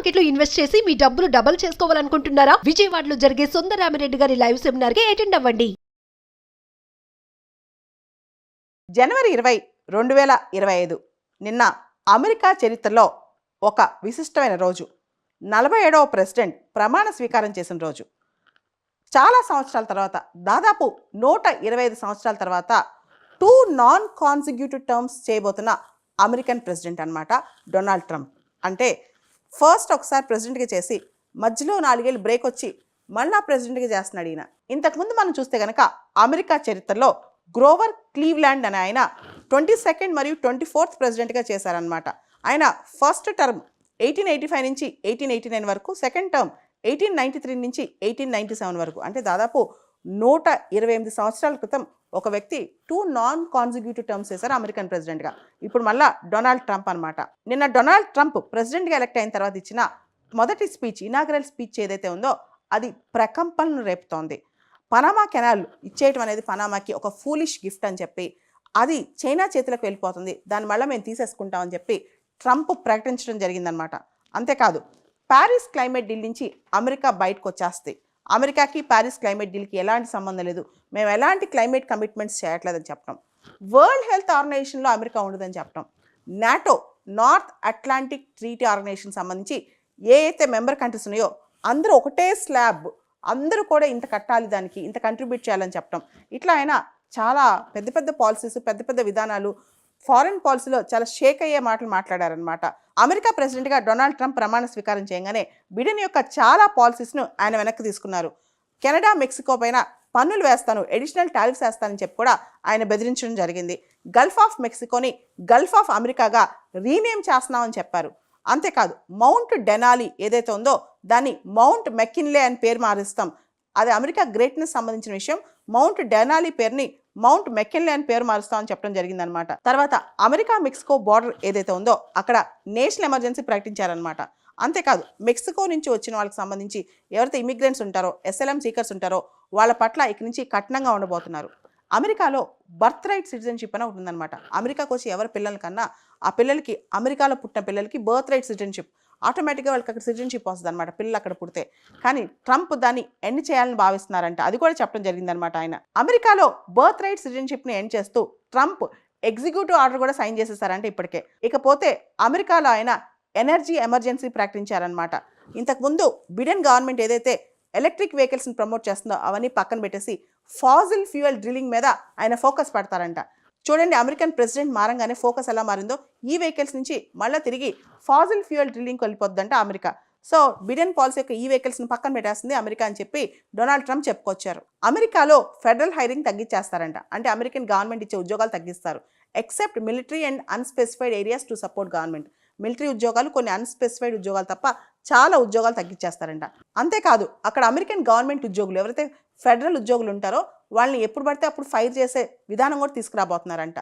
Market లో invest చేసి మీ డబ్బులు డబుల్ చేసుకోవాలనుకుంటున్నారా? విజయవాడలో జరిగే సుందరరామిరెడ్డి గారి లైవ్ సెమినార్ కి అటెండ్ అవ్వండి. జనవరి 20, 2025 నిన్న అమెరికా చరిత్రలో ఒక విశిష్టమైన రోజు. 47వ ప్రెసిడెంట్ ప్రమాణ స్వీకారం చేసిన రోజు. చాలా సంవత్సరాల తర్వాత, దాదాపు 125 సంవత్సరాల తర్వాత 2 నాన్ కాన్సిక్యూటివ్ టర్మ్స్ చేయబోతున్న అమెరికన్ ప్రెసిడెంట్ అన్నమాట డొనాల్డ్ ట్రంప్. అంటే ఫస్ట్ ఒకసారి ప్రెసిడెంట్గా చేసి మధ్యలో 4 ఏళ్ళు బ్రేక్ వచ్చి మళ్ళా ప్రెసిడెంట్గా చేస్తున్నాడు ఈయన. ఇంతకుముందు మనం చూస్తే కనుక అమెరికా చరిత్రలో గ్రోవర్ క్లీవ్లాండ్ అనే ఆయన 22nd మరియు 24th ప్రెసిడెంట్గా చేశారనమాట. ఆయన ఫస్ట్ టర్మ్ 1885 నుంచి 1889 వరకు, సెకండ్ టర్మ్ 1893 నుంచి 1897 వరకు. అంటే దాదాపు 128 సంవత్సరాల క్రితం ఒక వ్యక్తి 2 నాన్ కాన్సిక్యూటివ్ టర్మ్స్ చేశారు అమెరికన్ ప్రెసిడెంట్గా. ఇప్పుడు మళ్ళా డొనాల్డ్ ట్రంప్ అనమాట. నిన్న డొనాల్డ్ ట్రంప్ ప్రెసిడెంట్గా ఎలక్ట్ అయిన తర్వాత ఇచ్చిన మొదటి స్పీచ్, ఇనాగరల్ స్పీచ్ ఏదైతే ఉందో అది ప్రకంపనలు రేపుతోంది. పనామా కెనాల్ ఇచ్చేయటం అనేది పనామాకి ఒక ఫూలిష్ గిఫ్ట్ అని చెప్పి, అది చైనా చేతులకు వెళ్ళిపోతుంది, దానివల్ల మేము తీసేసుకుంటామని చెప్పి ట్రంప్ ప్రకటించడం జరిగిందనమాట. అంతేకాదు, ప్యారిస్ క్లైమేట్ డీల్ నుంచి అమెరికా బయటకు వచ్చేస్తే, అమెరికాకి ప్యారిస్ క్లైమేట్ డీల్కి ఎలాంటి సంబంధం లేదు, మేము ఎలాంటి క్లైమేట్ కమిట్మెంట్స్ చేయట్లేదని చెప్పడం, వరల్డ్ హెల్త్ ఆర్గనైజేషన్లో అమెరికా ఉండదని చెప్పడం, NATO north atlantic treaty organization సంబంధించి ఏ అయితే మెంబర్ కంట్రీస్ ఉన్నాయో అందరూ ఒకటే స్లాబ్, అందరూ కూడా ఇంత కట్టాలి, దానికి ఇంత కంట్రిబ్యూట్ చేయాలని చెప్పడం, ఇట్లా ఆయన చాలా పెద్ద పెద్ద పాలసీస్, పెద్ద పెద్ద విధానాలు, ఫారెన్ పాలసీలో చాలా షేక్ అయ్యే మాటలు మాట్లాడారనమాట. అమెరికా ప్రెసిడెంట్గా డొనాల్డ్ ట్రంప్ ప్రమాణ స్వీకారం చేయగానే బిడెన్ యొక్క చాలా పాలసీస్ను ఆయన వెనక్కి తీసుకున్నారు. కెనడా, మెక్సికో పైన పన్నులు వేస్తాను, అడిషనల్ టారిఫ్స్ వేస్తానని చెప్పి కూడా ఆయన బెదిరించడం జరిగింది. గల్ఫ్ ఆఫ్ మెక్సికోని గల్ఫ్ ఆఫ్ అమెరికాగా రీనేమ్ చేస్తున్నామని చెప్పారు. అంతేకాదు, మౌంట్ డెనాలి ఏదైతే ఉందో దాన్ని మౌంట్ మెకిన్లే అని పేరు మారుస్తాం, అది అమెరికా గ్రేట్నెస్ సంబంధించిన విషయం. మౌంట్ డెనాలి పేరుని మౌంట్ మెకిన్లే అని పేరు మారుస్తామని చెప్పడం జరిగిందనమాట. తర్వాత అమెరికా మెక్సికో బార్డర్ ఏదైతే ఉందో అక్కడ నేషనల్ ఎమర్జెన్సీ ప్రకటించారనమాట. అంతేకాదు, మెక్సికో నుంచి వచ్చిన వాళ్ళకి సంబంధించి ఎవరైతే ఇమిగ్రెంట్స్ ఉంటారో, ఎస్ఎల్ఎం సీకర్స్ ఉంటారో వాళ్ళ పట్ల ఇక నుంచి కఠినంగా ఉండబోతున్నారు. అమెరికాలో బర్త్ రైట్ సిటిజన్షిప్ అని ఒకటి ఉందన్నమాట. అమెరికాకు వచ్చి ఎవరి పిల్లలకన్నా ఆ పిల్లలకి, అమెరికాలో పుట్టిన పిల్లలకి బర్త్ రైట్ సిటిజన్షిప్ ఆటోమేటిక్గా వాళ్ళకి అక్కడ సిటిజన్షిప్ వస్తుంది అనమాట, పిల్లలు అక్కడ పుడితే. కానీ ట్రంప్ దాన్ని ఎండ్ చేయాలని భావిస్తున్నారంట, అది కూడా చెప్పడం జరిగిందనమాట. ఆయన అమెరికాలో బర్త్ రైట్ సిటిజన్షిప్ని ఎండ్ చేస్తూ ట్రంప్ ఎగ్జిక్యూటివ్ ఆర్డర్ కూడా సైన్ చేసేసారంటే ఇప్పటికే. ఇకపోతే అమెరికాలో ఆయన ఎనర్జీ ఎమర్జెన్సీ ప్రకటించారనమాట. ఇంతకుముందు బిడెన్ గవర్నమెంట్ ఏదైతే ఎలక్ట్రిక్ వెహికల్స్ని ప్రమోట్ చేస్తుందో అవన్నీ పక్కన పెట్టేసి ఫాజిల్ ఫ్యూయల్ డ్రిల్లింగ్ మీద ఆయన ఫోకస్ పెడతారంట. చూడండి, అమెరికన్ ప్రెసిడెంట్ మారంగానే ఫోకస్ ఎలా మారిందో, ఈ వెహికల్స్ నుంచి మళ్ళీ తిరిగి ఫాజిల్ ఫ్యూయల్ డ్రిల్లింగ్కి వెళ్ళిపోద్దంట అమెరికా. సో బిడెన్ పాలసీ యొక్క ఈ వెహికల్స్ని పక్కన పెట్టేస్తుంది అమెరికా అని చెప్పి డొనాల్డ్ ట్రంప్ చెప్పుకొచ్చారు. అమెరికాలో ఫెడరల్ హైరింగ్ తగ్గించేస్తారంట, అంటే అమెరికన్ గవర్నమెంట్ ఇచ్చే ఉద్యోగాలు తగ్గిస్తారు. Except military and unspecified areas to support government. Military ఉద్యోగాలు, కొన్ని అన్స్పెసిఫైడ్ ఉద్యోగాలు తప్ప చాలా ఉద్యోగాలు తగ్గించేస్తారంట. అంతేకాదు, అక్కడ అమెరికన్ గవర్నమెంట్ ఉద్యోగులు ఎవరైతే ఫెడరల్ ఉద్యోగులు ఉంటారో వాళ్ళని ఎప్పుడు పడితే అప్పుడు ఫైర్ చేసే విధానం కూడా తీసుకురాబోతున్నారంట.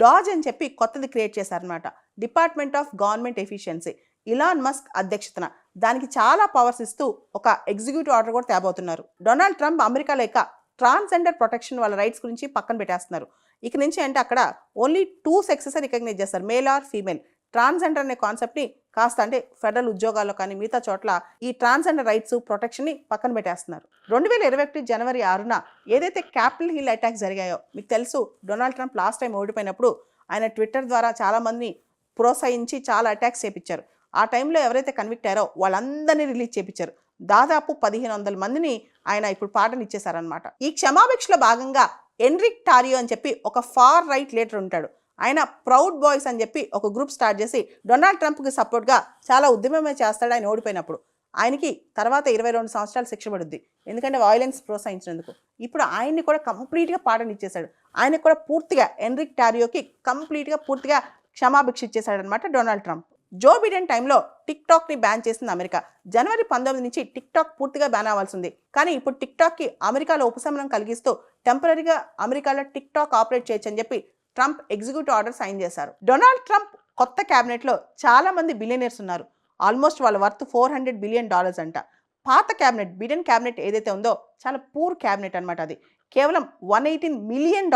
డాజ్ అని చెప్పి కొత్తది క్రియేట్ చేశారనమాట, department of government efficiency. Elon Musk అధ్యక్షతన దానికి చాలా పవర్స్ ఇస్తూ ఒక ఎగ్జిక్యూటివ్ ఆర్డర్ కూడా తేబోతున్నారు. డొనాల్డ్ ట్రంప్ అమెరికా లేక ట్రాన్స్జెండర్ ప్రొటెక్షన్, వాళ్ళ రైట్స్ గురించి పక్కన పెట్టేస్తున్నారు. ఇక నుంచి అంటే అక్కడ ఓన్లీ 2 సెక్సెస్ రికగ్నైజ్ చేస్తారు, మేల్ ఆర్ ఫీమేల్. ట్రాన్స్జెండర్ అనే కాన్సెప్ట్ని కాస్త, అంటే ఫెడరల్ ఉద్యోగాల్లో కానీ మిగతా చోట్ల ఈ ట్రాన్స్జెండర్ రైట్స్, ప్రొటెక్షన్ని పక్కన పెట్టేస్తున్నారు. 2021 జనవరి 6న ఏదైతే క్యాపిటల్ హిల్ అటాక్స్ జరిగాయో మీకు తెలుసు. డొనాల్డ్ ట్రంప్ లాస్ట్ టైం ఓడిపోయినప్పుడు ఆయన ట్విట్టర్ ద్వారా చాలామందిని ప్రోత్సహించి చాలా అటాక్స్ చేపించారు. ఆ టైంలో ఎవరైతే కన్విక్ట్ అయ్యారో వాళ్ళందరినీ రిలీజ్ చేపించారు. దాదాపు 1500 మందిని ఆయన ఇప్పుడు పాటను ఇచ్చేశారనమాట. ఈ క్షమాభిక్షలో భాగంగా ఎన్రిక్ టారియో అని చెప్పి ఒక ఫార్ రైట్ లీడర్ ఉంటాడు. ఆయన ప్రౌడ్ బాయ్స్ అని చెప్పి ఒక గ్రూప్ స్టార్ట్ చేసి డొనాల్డ్ ట్రంప్కి సపోర్ట్గా చాలా ఉద్యమమే చేస్తాడు ఆయన ఓడిపోయినప్పుడు. ఆయనకి తర్వాత 22 సంవత్సరాలు శిక్ష పడుద్ది, ఎందుకంటే వైలెన్స్ ప్రోత్సహించినందుకు. ఇప్పుడు ఆయన్ని కూడా కంప్లీట్గా పాటను ఇచ్చేశాడు. ఆయనకు కూడా పూర్తిగా, ఎన్రిక్ టారియోకి కంప్లీట్గా పూర్తిగా క్షమాభిక్ష ఇచ్చేశాడు అనమాట డొనాల్డ్ ట్రంప్. జో బిడెన్ టైంలో టిక్ టాక్ని బ్యాన్ చేసింది అమెరికా. జనవరి 19 నుంచి టిక్ టాక్ పూర్తిగా బ్యాన్ అవ్వాల్సింది. కానీ ఇప్పుడు టిక్ టాక్కి అమెరికాలో ఉపశమనం కలిగిస్తూ టెంపరీగా అమెరికాలో టిక్ టాక్ ఆపరేట్ చేయొచ్చు అని చెప్పి ట్రంప్ ఎగ్జిక్యూటివ్ ఆర్డర్ సైన్ చేశారు. డొనాల్డ్ ట్రంప్ కొత్త క్యాబినెట్లో చాలా మంది బిలియనర్స్ ఉన్నారు. ఆల్మోస్ట్ వాళ్ళ వర్త్ $400 బిలియన్ అంట. పాత క్యాబినెట్, బిడెన్ క్యాబినెట్ ఏదైతే ఉందో చాలా పూర్ క్యాబినెట్ అనమాట. అది కేవలం $118 million,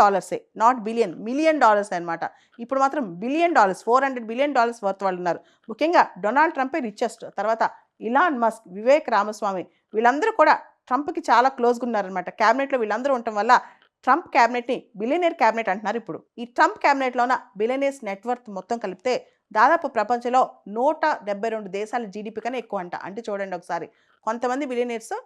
not billion, million dollars అనమాట. ఇప్పుడు మాత్రం $1 బిలియన్, $400 బిలియన్ వర్త్ వాళ్ళు ఉన్నారు. ముఖ్యంగా డొనాల్డ్ ట్రంపే రిచెస్ట్, తర్వాత ఇలాన్ మస్క్, వివేక్ రామస్వామి వీళ్ళందరూ కూడా ట్రంప్కి చాలా క్లోజ్గా ఉన్నారనమాట. క్యాబినెట్లో వీళ్ళందరూ ఉండటం వల్ల ట్రంప్ క్యాబినెట్ని బిలియనేర్ క్యాబినెట్ అంటున్నారు ఇప్పుడు. ఈ ట్రంప్ క్యాబినెట్లోన బిలియనేర్స్ నెట్వర్త్ మొత్తం కలిపితే దాదాపు ప్రపంచంలో 172 దేశాల జీడిపి కన్నా ఎక్కువ అంట. అంటే చూడండి ఒకసారి, కొంతమంది బిలియనేర్స్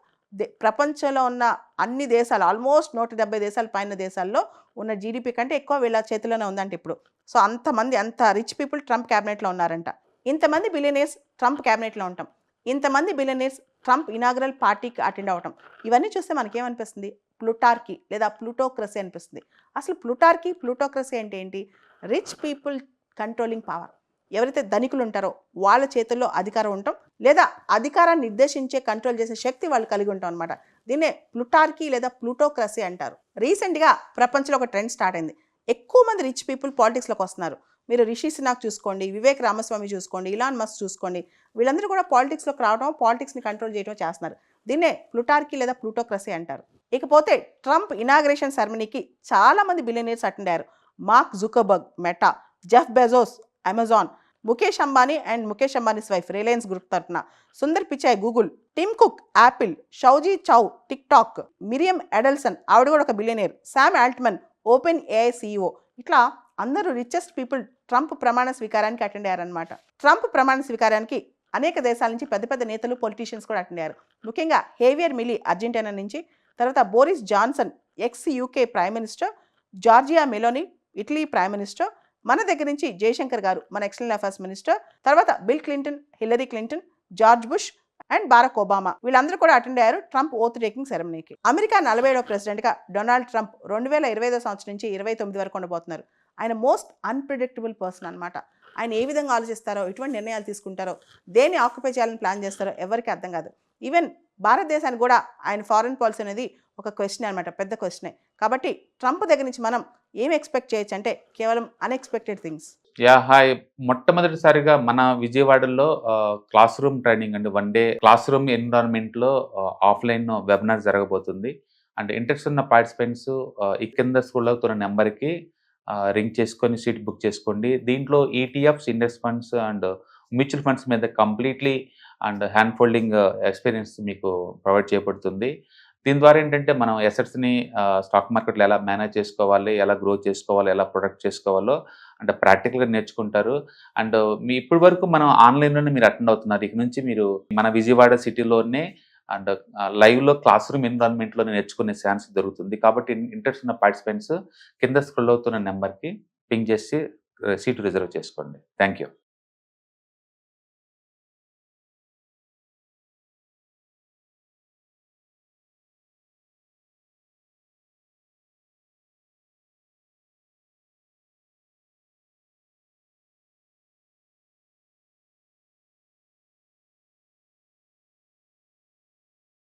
ప్రపంచంలో ఉన్న అన్ని దేశాలు ఆల్మోస్ట్ 170 దేశాల పైన దేశాల్లో ఉన్న జీడిపి కంటే ఎక్కువ వీళ్ళ చేతిలోనే ఉందంట ఇప్పుడు. సో అంతమంది, అంత రిచ్ పీపుల్ ట్రంప్ క్యాబినెట్లో ఉన్నారంట. ఇంతమంది బిలియనేర్స్ ట్రంప్ క్యాబినెట్లో ఉంటాం, ఇంతమంది బిలియనేర్స్ ట్రంప్ ఇనాగ్రల్ పార్టీకి అటెండ్ అవ్వటం, ఇవన్నీ చూస్తే మనకేమనిపిస్తుంది? ప్లూటార్కీ లేదా ప్లూటోక్రసీ అనిపిస్తుంది. అసలు ప్లూటార్కీ, ప్లూటోక్రసీ అంటే ఏంటి? Rich people controlling power. ఎవరైతే ధనికులు ఉంటారో వాళ్ళ చేతుల్లో అధికారం ఉండటం, లేదా అధికారాన్ని నిర్దేశించే కంట్రోల్ చేసే శక్తి వాళ్ళు కలిగి ఉంటాం అనమాట. దీన్నే ప్లూటార్కీ లేదా ప్లూటోక్రసీ అంటారు. రీసెంట్గా ప్రపంచంలో ఒక ట్రెండ్ స్టార్ట్ అయింది. ఎక్కువ మంది రిచ్ పీపుల్ పాలిటిక్స్లోకి వస్తున్నారు. మీరు రిషి సునాక్ చూసుకోండి, వివేక్ రామస్వామి చూసుకోండి, ఇలాన్ మస్క్ చూసుకోండి, వీళ్ళందరూ కూడా పాలిటిక్స్లోకి రావడం, పాలిటిక్స్ని కంట్రోల్ చేయడం చేస్తున్నారు. దీన్నే ప్లూటార్కీ లేదా ప్లూటోక్రసీ అంటారు. ఇకపోతే ట్రంప్ ఇనాగ్రేషన్ సెరమనీకి చాలామంది బిలియనీర్స్ అటెండ్ అయ్యారు. Mark Zuckerberg Meta, Jeff Bezos Amazon, Mukesh Ambani and Mukesh Ambani's wife Reliance group తరఫున, Sundar Pichai Google, Tim Cook Apple, Shou Zi Chew TikTok, Miriam Adelson ఆవిడ కూడా ఒక billionaire, Sam Altman Open AI CEO, ఇట్లా అందరూ రిచెస్ట్ పీపుల్ ట్రంప్ ప్రమాణ స్వీకారానికి అటెండ్ అయ్యారనమాట. ట్రంప్ ప్రమాణ స్వీకారానికి అనేక దేశాల నుంచి పెద్ద పెద్ద నేతలు, పొలిటీషియన్స్ కూడా అటెండ్ అయ్యారు. ముఖ్యంగా హేవియర్ మిలీ అర్జెంటీనా నుంచి, తర్వాత Boris Johnson X UK prime minister, Georgia Meloni Italy prime minister, మన దగ్గర నుంచి జయశంకర్ గారు మన ఎక్స్టర్నల్ అఫైర్స్ మినిస్టర్, తర్వాత bill Clinton, Hillary Clinton, George bush and Barack Obama వీళ్ళందరూ కూడా అటెండ్ అయ్యారు ట్రంప్ ఓత్ టేకింగ్ సెరమనీకి. అమెరికా 47వ ప్రెసిడెంట్గా డొనాల్డ్ ట్రంప్ 2025 సంవత్సరం నుంచి 29 వరకు ఉండబోతున్నారు. ఆయన మోస్ట్ అన్ప్రిడిక్టబుల్ పర్సన్ అనమాట. ఆయన ఏ విధంగా ఆలోచిస్తారో, ఎటువంటి నిర్ణయాలు తీసుకుంటారో, దేన్ని ఆక్యుపై చేయాలని ప్లాన్ చేస్తారో ఎవరికి అర్థం కాదు. ఈవెన్ భారతదేశానికి కూడా ఆయన ఫారెన్ పాలసీ అనేది ఒక క్వశ్చన్ అనమాట, పెద్ద క్వశ్చనే. కాబట్టి ట్రంప్ దగ్గర నుంచి మనం ఏం ఎక్స్పెక్ట్ చేయొచ్చు అంటే కేవలం అన్ఎక్స్పెక్టెడ్ థింగ్స్. హాయ్. మొట్టమొదటిసారిగా మన విజయవాడలో క్లాస్ రూమ్ ట్రైనింగ్ అండి, 1 డే క్లాస్ రూమ్ ఎన్విరాన్మెంట్లో ఆఫ్లైన్ వెబినార్ జరగబోతుంది. అంటే ఇంట్రెస్ట్ ఉన్న పార్టిసిపెంట్స్ ఈ కింద స్కూల్ అవుతున్న నెంబర్కి రింగ్ చేసుకొని సీట్ బుక్ చేసుకోండి. దీంట్లో ETFs, index funds and mutual funds మీద completely and hand folding experience మీకు ప్రొవైడ్ చేయబడుతుంది. దీని ద్వారా ఏంటంటే మనం ఎసెట్స్ని స్టాక్ మార్కెట్లో ఎలా మేనేజ్ చేసుకోవాలి, ఎలా గ్రో చేసుకోవాలి, ఎలా ప్రొడక్ట్ చేసుకోవాలో అంటే ప్రాక్టికల్గా నేర్చుకుంటారు. అండ్ మీ ఇప్పటి వరకు మనం ఆన్లైన్లోనే మీరు అటెండ్ అవుతున్నారు. ఇక నుంచి మీరు మన విజయవాడ సిటీలోనే అండ్ లైవ్లో క్లాస్ రూమ్ ఎన్విరాన్మెంట్లో నేర్చుకునే ఛాన్స్ దొరుకుతుంది. కాబట్టి ఇంట్రెస్ట్ ఉన్న పార్టిసిపెంట్స్ కింద స్క్రోల్ అవుతున్న నెంబర్కి పింగ్ చేసి సీటు రిజర్వ్ చేసుకోండి. Thank you.